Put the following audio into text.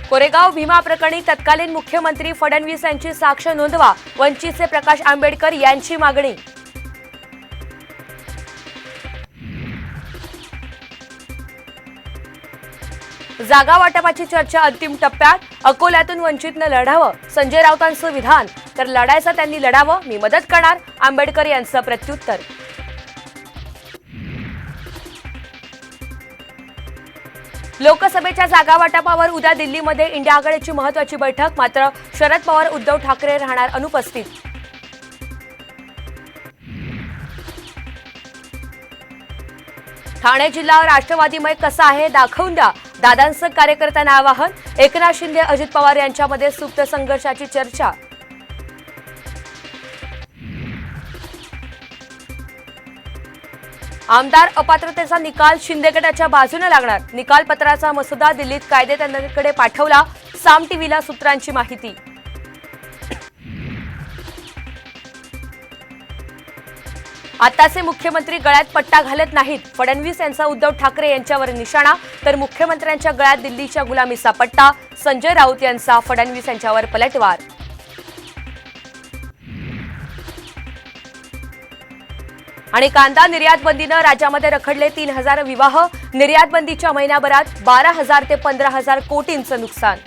कोरेगाव भीमा प्रकरणी तत्कालीन मुख्यमंत्री फडणवीस यांची साक्ष नोंदवा, वंचितचे प्रकाश आंबेडकर यांची मागणी. जागा वाटपाची चर्चा अंतिम टप्प्यात. अकोल्यातून वंचितनं लढावं, संजय राऊतांचं विधान. तर लढायचं त्यांनी लढावं, मी मदत करणार, आंबेडकर यांचं प्रत्युत्तर. लोकसभेच्या जागा वाटपावर उद्या दिल्लीमध्ये इंडिया आघाडीची महत्त्वाची बैठक. मात्र शरद पवार, उद्धव ठाकरे राहणार अनुपस्थित. ठाणे जिल्हा राष्ट्रवादीमय कसा आहे दाखवून द्या, दादांचं कार्यकर्त्यांना आवाहन. एकनाथ शिंदे, अजित पवार यांच्यामध्ये सुप्त संघर्षाची चर्चा. आमदार अपात्रतेचा निकाल शिंदे गटाच्या बाजूने लागणार. निकालपत्राचा मसुदा दिल्लीत कायदेतज्ञांकडे पाठवला. साम टीव्हीला सूत्रांची माहिती. आताचे मुख्यमंत्री गळ्यात पट्टा घालत नाहीत. फडणवीस यांचा उद्धव ठाकरे यांच्यावर निशाणा. तर मुख्यमंत्र्यांच्या गळ्यात दिल्लीच्या गुलामीचा पट्टा. संजय राऊत यांचा फडणवीस यांच्यावर पलटवार. आणि कांदा निर्यात बंदीनं राज्यामध्ये रखडले 3,000 विवाह. निर्यात बंदीच्या महिन्याभरात 12,000 ते 15,000 कोटींचं नुकसान.